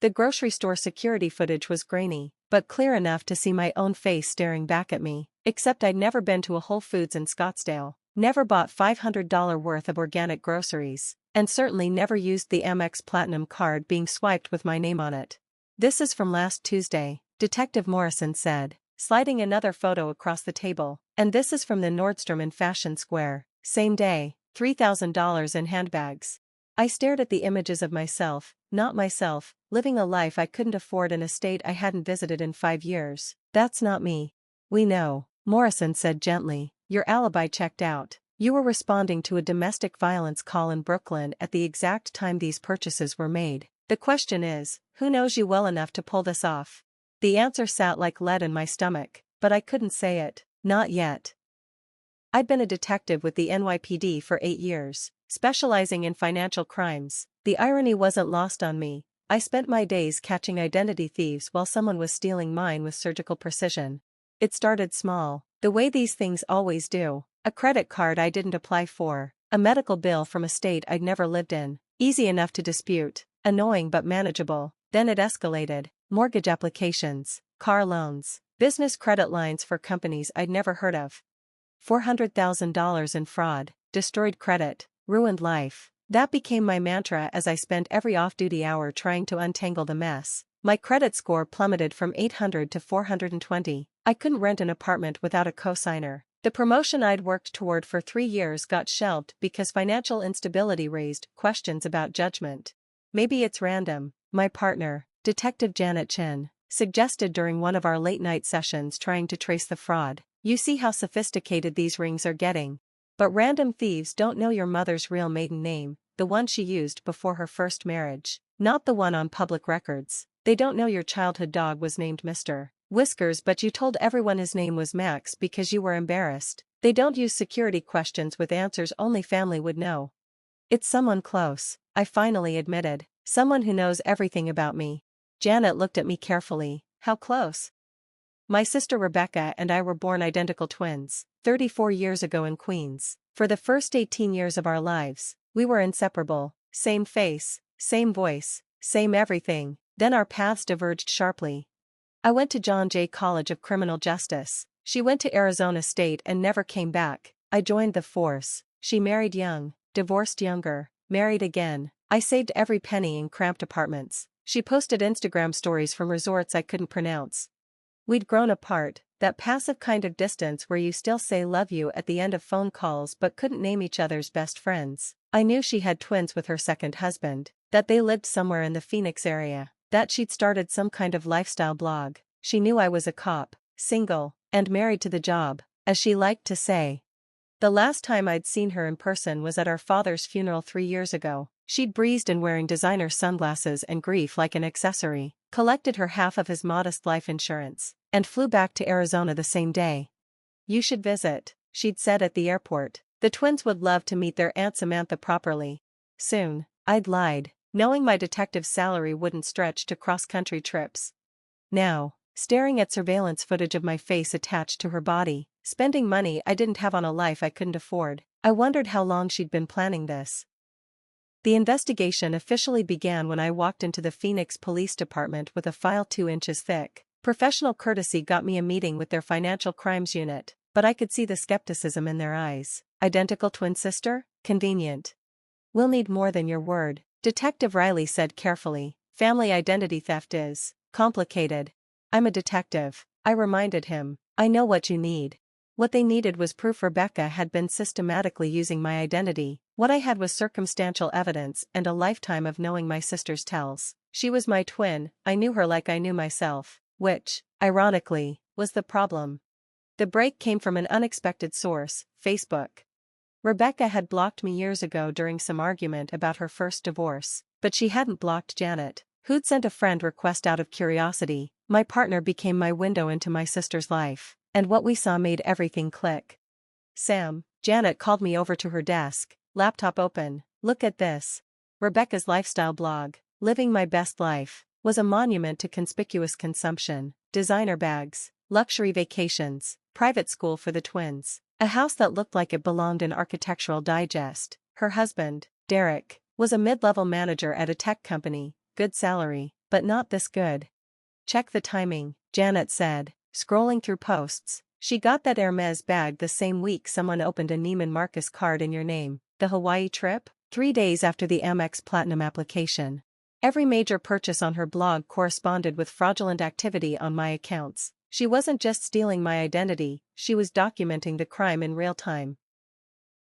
The grocery store security footage was grainy, but clear enough to see my own face staring back at me, except I'd never been to a Whole Foods in Scottsdale, never bought $500 worth of organic groceries, and certainly never used the Amex Platinum card being swiped with my name on it. "This is from last Tuesday," Detective Morrison said, sliding another photo across the table, "and this is from the Nordstrom in Fashion Square, same day, $3,000 in handbags." I stared at the images of myself, not myself, living a life I couldn't afford in a state I hadn't visited in 5 years. "That's not me." "We know," Morrison said gently, "your alibi checked out. You were responding to a domestic violence call in Brooklyn at the exact time these purchases were made. The question is, who knows you well enough to pull this off?" The answer sat like lead in my stomach, but I couldn't say it, not yet. I'd been a detective with the NYPD for 8 years, specializing in financial crimes. The irony wasn't lost on me. I spent my days catching identity thieves while someone was stealing mine with surgical precision. It started small, the way these things always do. A credit card I didn't apply for, a medical bill from a state I'd never lived in, easy enough to dispute, annoying but manageable. Then it escalated: mortgage applications, car loans, business credit lines for companies I'd never heard of. $400,000 in fraud, destroyed credit, ruined life. That became my mantra as I spent every off-duty hour trying to untangle the mess. My credit score plummeted from 800 to 420. I couldn't rent an apartment without a co-signer. The promotion I'd worked toward for 3 years got shelved because financial instability raised questions about judgment. "Maybe it's random," my partner, Detective Janet Chin, suggested during one of our late-night sessions trying to trace the fraud. "You see how sophisticated these rings are getting. But random thieves don't know your mother's real maiden name, the one she used before her first marriage, not the one on public records. They don't know your childhood dog was named Mr. Whiskers but you told everyone his name was Max because you were embarrassed. They don't use security questions with answers only family would know." "It's someone close," I finally admitted. "Someone who knows everything about me." Janet looked at me carefully. "How close?" "My sister Rebecca and I were born identical twins, 34 years ago in Queens. For the first 18 years of our lives, we were inseparable. Same face, same voice, same everything. Then our paths diverged sharply. I went to John Jay College of Criminal Justice. She went to Arizona State and never came back. I joined the force. She married young, divorced younger, married again. I saved every penny in cramped apartments. She posted Instagram stories from resorts I couldn't pronounce. We'd grown apart, that passive kind of distance where you still say love you at the end of phone calls but couldn't name each other's best friends. I knew she had twins with her second husband, that they lived somewhere in the Phoenix area, that she'd started some kind of lifestyle blog. She knew I was a cop, single, and married to the job, as she liked to say. The last time I'd seen her in person was at our father's funeral 3 years ago. She'd breezed in wearing designer sunglasses and grief like an accessory, collected her half of his modest life insurance, and flew back to Arizona the same day. "You should visit," she'd said at the airport. "The twins would love to meet their Aunt Samantha properly." Soon, I'd lied, knowing my detective's salary wouldn't stretch to cross-country trips. Now, staring at surveillance footage of my face attached to her body, spending money I didn't have on a life I couldn't afford, I wondered how long she'd been planning this. The investigation officially began when I walked into the Phoenix Police Department with a file 2 inches thick. Professional courtesy got me a meeting with their financial crimes unit, but I could see the skepticism in their eyes. "Identical twin sister? Convenient. We'll need more than your word," Detective Riley said carefully. "Family identity theft is complicated." "I'm a detective," I reminded him. "I know what you need." What they needed was proof Rebecca had been systematically using my identity. What I had was circumstantial evidence and a lifetime of knowing my sister's tells. She was my twin, I knew her like I knew myself, which, ironically, was the problem. The break came from an unexpected source: Facebook. Rebecca had blocked me years ago during some argument about her first divorce, but she hadn't blocked Janet, who'd sent a friend request out of curiosity. My partner became my window into my sister's life, and what we saw made everything click. "Sam," Janet called me over to her desk, laptop open. "Look at this." Rebecca's lifestyle blog, Living My Best Life, was a monument to conspicuous consumption: designer bags, luxury vacations, private school for the twins, a house that looked like it belonged in Architectural Digest. Her husband, Derek, was a mid-level manager at a tech company, good salary, but not this good. Check the timing, Janet said, scrolling through posts. She got that Hermes bag the same week someone opened a Neiman Marcus card in your name. The Hawaii trip? 3 days after the Amex Platinum application. Every major purchase on her blog corresponded with fraudulent activity on my accounts. She wasn't just stealing my identity, she was documenting the crime in real time.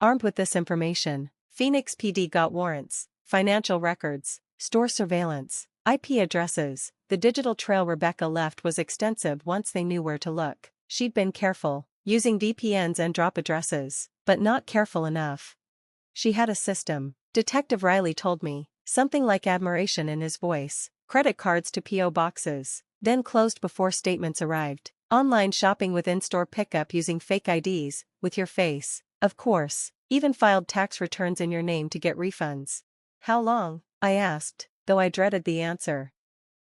Armed with this information, Phoenix PD got warrants, financial records, store surveillance, IP addresses. The digital trail Rebecca left was extensive once they knew where to look. She'd been careful, using VPNs and drop addresses, but not careful enough. She had a system, Detective Riley told me, something like admiration in his voice. Credit cards to P.O. boxes, then closed before statements arrived. Online shopping with in-store pickup using fake IDs, with your face, of course. Even filed tax returns in your name to get refunds. How long? I asked, though I dreaded the answer.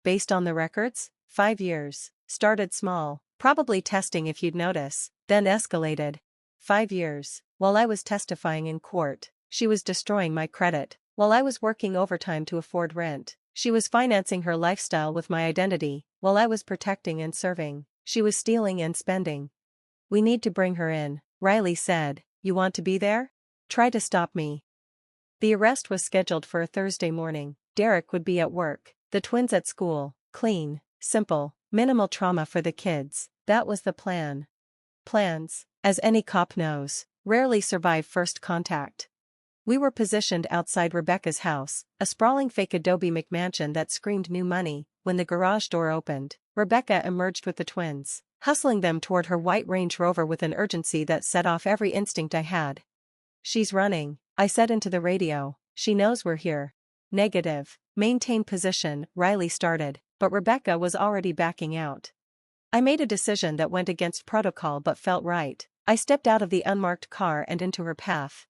Based on the records, 5 years. Started small, probably testing if you'd notice, then escalated. 5 years. While I was testifying in court, she was destroying my credit. While I was working overtime to afford rent, she was financing her lifestyle with my identity. While I was protecting and serving, she was stealing and spending. We need to bring her in, Riley said. You want to be there? Try to stop me. The arrest was scheduled for a Thursday morning. Derek would be at work, the twins at school. Clean, simple, minimal trauma for the kids. That was the plan. Plans, as any cop knows, rarely survive first contact. We were positioned outside Rebecca's house, a sprawling fake Adobe McMansion that screamed new money. When the garage door opened, Rebecca emerged with the twins, hustling them toward her white Range Rover with an urgency that set off every instinct I had. She's running, I said into the radio. She knows we're here. Negative. Maintain position, Riley started, but Rebecca was already backing out. I made a decision that went against protocol but felt right. I stepped out of the unmarked car and into her path.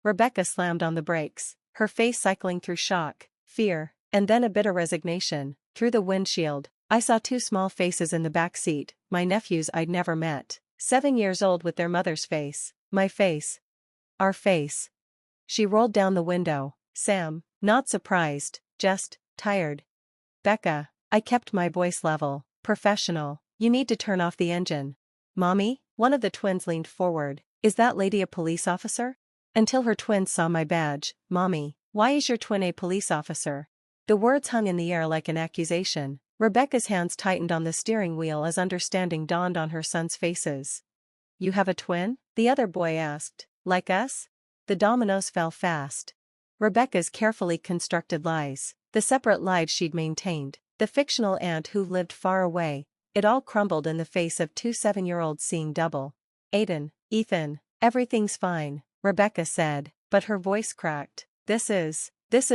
Rebecca slammed on the brakes, her face cycling through shock, fear, and then a bitter resignation. Through the windshield, I saw 2 small faces in the back seat, my nephews I'd never met, 7 years old with their mother's face, my face. Our face. She rolled down the window. Sam, not surprised, just tired. Becca, I kept my voice level, professional. You need to turn off the engine. Mommy? One of the twins leaned forward. Is that lady a police officer? Until her twins saw my badge. Mommy, why is your twin a police officer? The words hung in the air like an accusation. Rebecca's hands tightened on the steering wheel as understanding dawned on her sons' faces. You have a twin? The other boy asked. Like us? The dominoes fell fast. Rebecca's carefully constructed lies, the separate lives she'd maintained, the fictional aunt who lived far away, it all crumbled in the face of 2 7-year-olds seeing double. Aiden, Ethan, everything's fine, Rebecca said, but her voice cracked. This is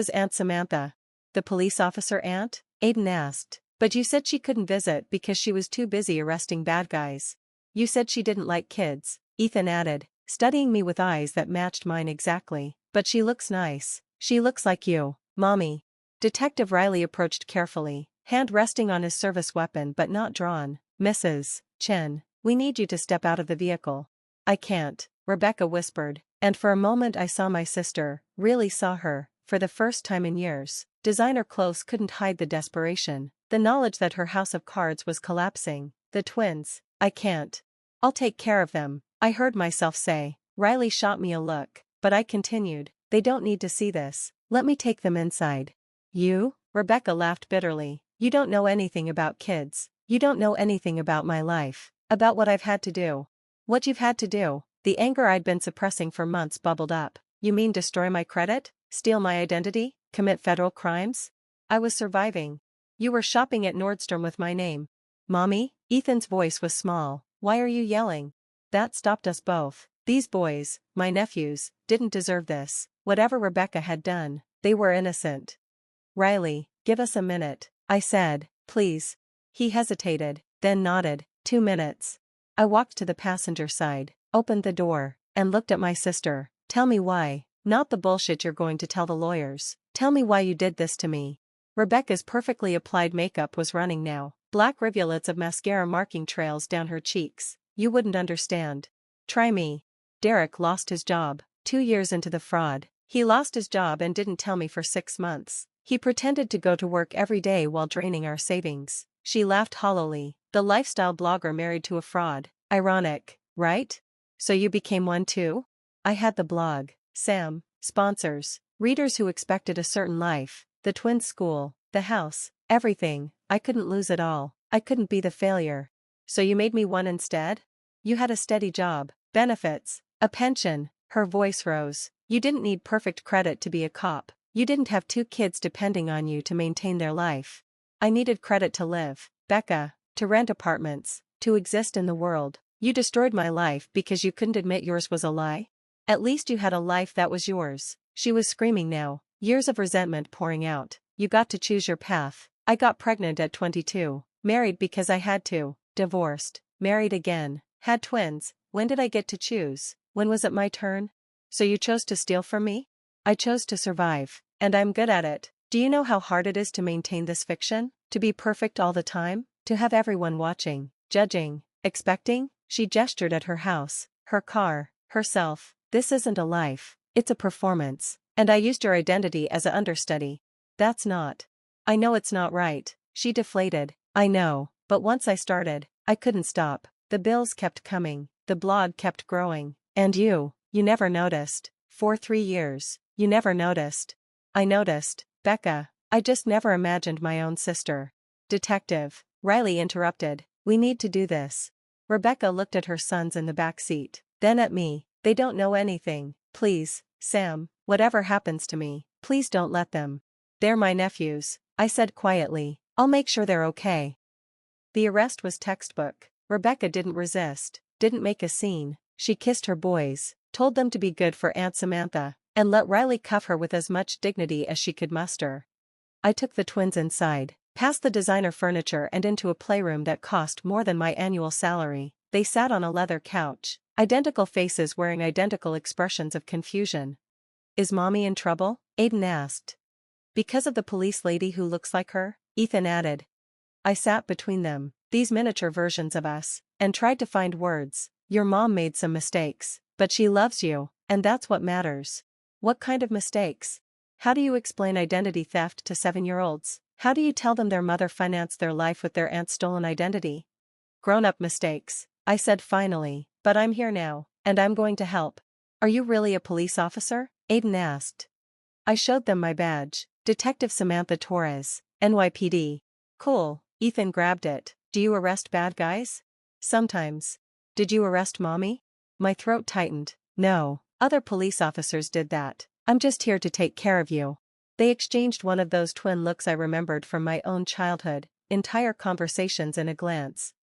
Aunt Samantha. The police officer aunt? Aiden asked. But you said she couldn't visit because she was too busy arresting bad guys. You said she didn't like kids, Ethan added, studying me with eyes that matched mine exactly. But she looks nice. She looks like you, Mommy. Detective Riley approached carefully, hand resting on his service weapon but not drawn. Mrs. Chen, we need you to step out of the vehicle. I can't, Rebecca whispered, and for a moment I saw my sister, really saw her, for the first time in years. Designer clothes couldn't hide the desperation, the knowledge that her house of cards was collapsing. The twins, I can't. I'll take care of them, I heard myself say. Riley shot me a look, but I continued. They don't need to see this. Let me take them inside. You? Rebecca laughed bitterly. You don't know anything about kids. You don't know anything about my life, about what I've had to do. What you've had to do. The anger I'd been suppressing for months bubbled up. You mean destroy my credit? Steal my identity? Commit federal crimes? I was surviving. You were shopping at Nordstrom with my name. Mommy? Ethan's voice was small. Why are you yelling? That stopped us both. These boys, my nephews, didn't deserve this. Whatever Rebecca had done, they were innocent. Riley, give us a minute, I said, please. He hesitated, then nodded. 2 minutes. I walked to the passenger side, opened the door, and looked at my sister. Tell me why, not the bullshit you're going to tell the lawyers. Tell me why you did this to me. Rebecca's perfectly applied makeup was running now, black rivulets of mascara marking trails down her cheeks. You wouldn't understand. Try me. Derek lost his job, 2 years into the fraud. He lost his job and didn't tell me for 6 months. He pretended to go to work every day while draining our savings. She laughed hollowly. The lifestyle blogger married to a fraud. Ironic, right? So you became one too? I had the blog, Sam, sponsors, readers who expected a certain life, the twins' school, the house, everything. I couldn't lose it all. I couldn't be the failure. So you made me one instead? You had a steady job, benefits, a pension. Her voice rose. You didn't need perfect credit to be a cop. You didn't have 2 kids depending on you to maintain their life. I needed credit to live, Becca, to rent apartments, to exist in the world. You destroyed my life because you couldn't admit yours was a lie? At least you had a life that was yours. She was screaming now, years of resentment pouring out. You got to choose your path. I got pregnant at 22, married because I had to, divorced, married again, had twins. When did I get to choose? When was it my turn? So you chose to steal from me? I chose to survive, and I'm good at it. Do you know how hard it is to maintain this fiction? To be perfect all the time? To have everyone watching, judging, expecting? She gestured at her house, her car, herself. This isn't a life, it's a performance. And I used your identity as an understudy. That's not. I know it's not right. She deflated. I know, but once I started, I couldn't stop. The bills kept coming, the blog kept growing. And you never noticed. For 3 years, you never noticed. I noticed, Becca. I just never imagined my own sister. Detective, Riley interrupted. We need to do this. Rebecca looked at her sons in the back seat, then at me. They don't know anything. Please, Sam, whatever happens to me, please don't let them. They're my nephews, I said quietly. I'll make sure they're okay. The arrest was textbook. Rebecca didn't resist, didn't make a scene. She kissed her boys, told them to be good for Aunt Samantha, and let Riley cuff her with as much dignity as she could muster. I took the twins inside, past the designer furniture and into a playroom that cost more than my annual salary. They sat on a leather couch, identical faces wearing identical expressions of confusion. Is Mommy in trouble? Aiden asked. Because of the police lady who looks like her? Ethan added. I sat between them, these miniature versions of us, and tried to find words. Your mom made some mistakes, but she loves you, and that's what matters. What kind of mistakes? How do you explain identity theft to 7-year-olds? How do you tell them their mother financed their life with their aunt's stolen identity? Grown-up mistakes, I said finally, but I'm here now, and I'm going to help. Are you really a police officer? Aiden asked. I showed them my badge, Detective Samantha Torres, NYPD. Cool, Ethan grabbed it. Do you arrest bad guys? Sometimes. Did you arrest Mommy? My throat tightened. No, other police officers did that. I'm just here to take care of you. They exchanged one of those twin looks I remembered from my own childhood, entire conversations in a glance.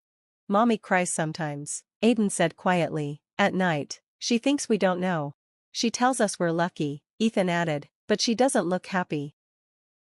Mommy cries sometimes, Aiden said quietly. At night. She thinks we don't know. She tells us we're lucky, Ethan added, but she doesn't look happy.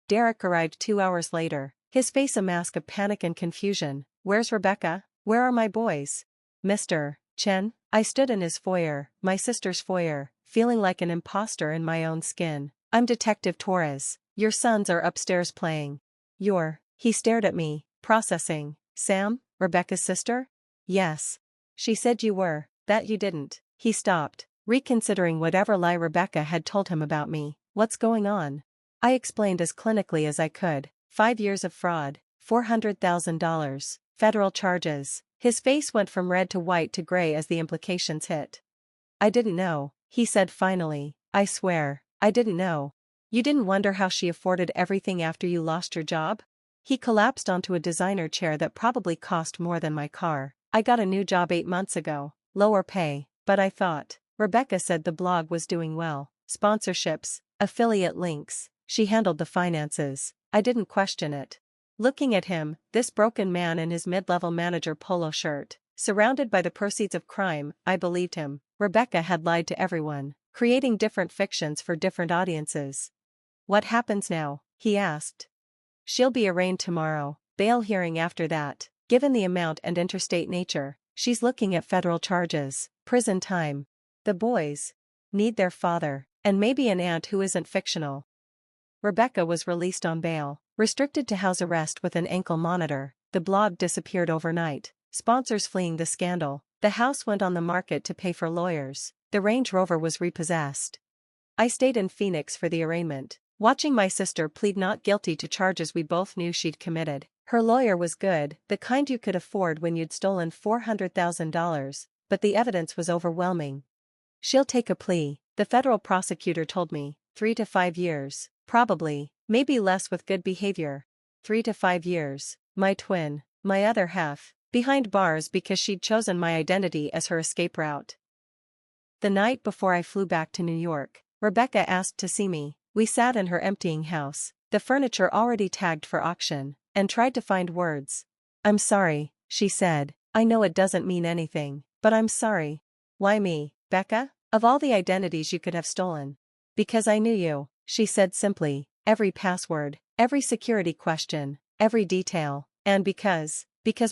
Derek arrived 2 hours later, his face a mask of panic and confusion. Where's Rebecca? Where are my boys? Mr. Chen? I stood in his foyer, my sister's foyer, feeling like an imposter in my own skin. I'm Detective Torres. Your sons are upstairs playing. He stared at me, processing. Sam, Rebecca's sister? Yes. She said you were, that you didn't. He stopped, reconsidering whatever lie Rebecca had told him about me. What's going on? I explained as clinically as I could. 5 years of fraud, $400,000, federal charges. His face went from red to white to gray as the implications hit. I didn't know, he said finally. I swear, I didn't know. You didn't wonder how she afforded everything after you lost your job? He collapsed onto a designer chair that probably cost more than my car. I got a new job 8 months ago, lower pay, but I thought. Rebecca said the blog was doing well. Sponsorships, affiliate links, she handled the finances. I didn't question it. Looking at him, this broken man in his mid-level manager polo shirt, surrounded by the proceeds of crime, I believed him. Rebecca had lied to everyone, creating different fictions for different audiences. What happens now? He asked. She'll be arraigned tomorrow, bail hearing after that. Given the amount and interstate nature, she's looking at federal charges, prison time. The boys need their father, and maybe an aunt who isn't fictional. Rebecca was released on bail, restricted to house arrest with an ankle monitor. The blog disappeared overnight, sponsors fleeing the scandal. The house went on the market to pay for lawyers. The Range Rover was repossessed. I stayed in Phoenix for the arraignment. watching my sister plead not guilty to charges we both knew she'd committed. Her lawyer was good, the kind you could afford when you'd stolen $400,000, but the evidence was overwhelming. She'll take a plea, the federal prosecutor told me, 3 to 5 years, probably, maybe less with good behavior. 3 to 5 years, my twin, my other half, behind bars because she'd chosen my identity as her escape route. The night before I flew back to New York, Rebecca asked to see me. We sat in her emptying house, the furniture already tagged for auction, and tried to find words. "I'm sorry," she said. "I know it doesn't mean anything, but I'm sorry." "Why me, Becca? Of all the identities you could have stolen." "Because I knew you," she said simply, "every password, every security question, every detail, and because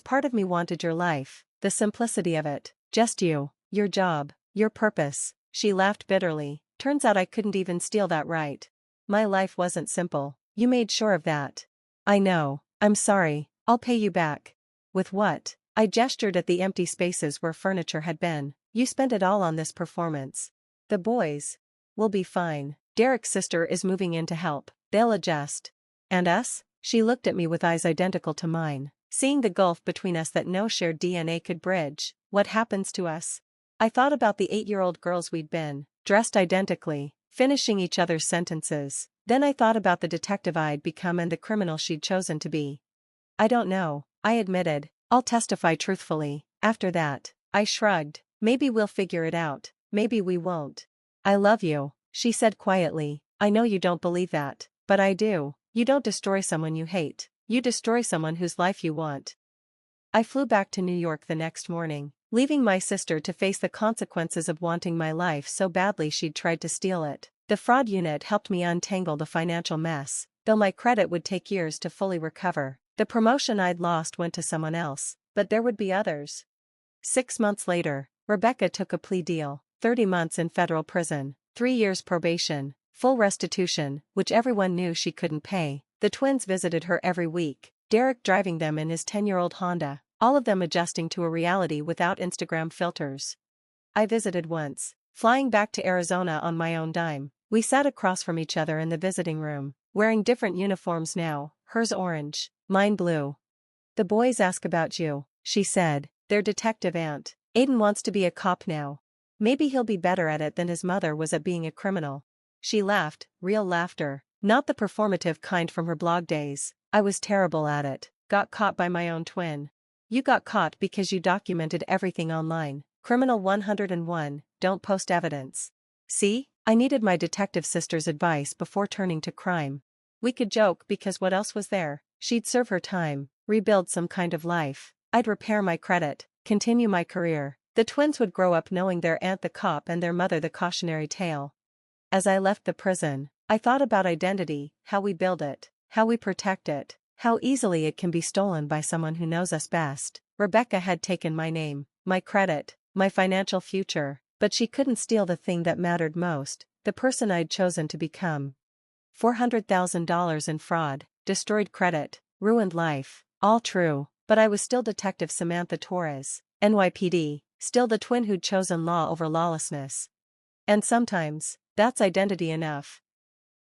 part of me wanted your life, the simplicity of it, just you, your job, your purpose." She laughed bitterly. "Turns out I couldn't even steal that right. My life wasn't simple, you made sure of that." "I know, I'm sorry, I'll pay you back." "With what?" I gestured at the empty spaces where furniture had been. "You spent it all on this performance." "The boys will be fine. Derek's sister is moving in to help, they'll adjust." "And us?" She looked at me with eyes identical to mine, seeing the gulf between us that no shared DNA could bridge. "What happens to us?" I thought about the 8-year-old girls we'd been, dressed identically, finishing each other's sentences. Then I thought about the detective I'd become and the criminal she'd chosen to be. "I don't know," I admitted. "I'll testify truthfully." After that, I shrugged. "Maybe we'll figure it out, maybe we won't." "I love you," she said quietly. "I know you don't believe that, but I do. You don't destroy someone you hate, you destroy someone whose life you want." I flew back to New York the next morning, leaving my sister to face the consequences of wanting my life so badly she'd tried to steal it. The fraud unit helped me untangle the financial mess, though my credit would take years to fully recover. The promotion I'd lost went to someone else, but there would be others. 6 months later, Rebecca took a plea deal, 30 months in federal prison, 3 years probation, full restitution, which everyone knew she couldn't pay. The twins visited her every week, Derek driving them in his 10-year-old Honda, all of them adjusting to a reality without Instagram filters. I visited once, flying back to Arizona on my own dime. We sat across from each other in the visiting room, wearing different uniforms now, hers orange, mine blue. "The boys ask about you," she said, "their detective aunt. Aiden wants to be a cop now. Maybe he'll be better at it than his mother was at being a criminal." She laughed, real laughter, not the performative kind from her blog days. "I was terrible at it, got caught by my own twin." "You got caught because you documented everything online. Criminal 101, don't post evidence." "See, I needed my detective sister's advice before turning to crime." We could joke because what else was there? She'd serve her time, rebuild some kind of life. I'd repair my credit, continue my career. The twins would grow up knowing their aunt the cop and their mother the cautionary tale. As I left the prison, I thought about identity, how we build it, how we protect it, how easily it can be stolen by someone who knows us best. Rebecca had taken my name, my credit, my financial future, but she couldn't steal the thing that mattered most, the person I'd chosen to become. $400,000 in fraud, destroyed credit, ruined life, all true, but I was still Detective Samantha Torres, NYPD, still the twin who'd chosen law over lawlessness. And sometimes, that's identity enough.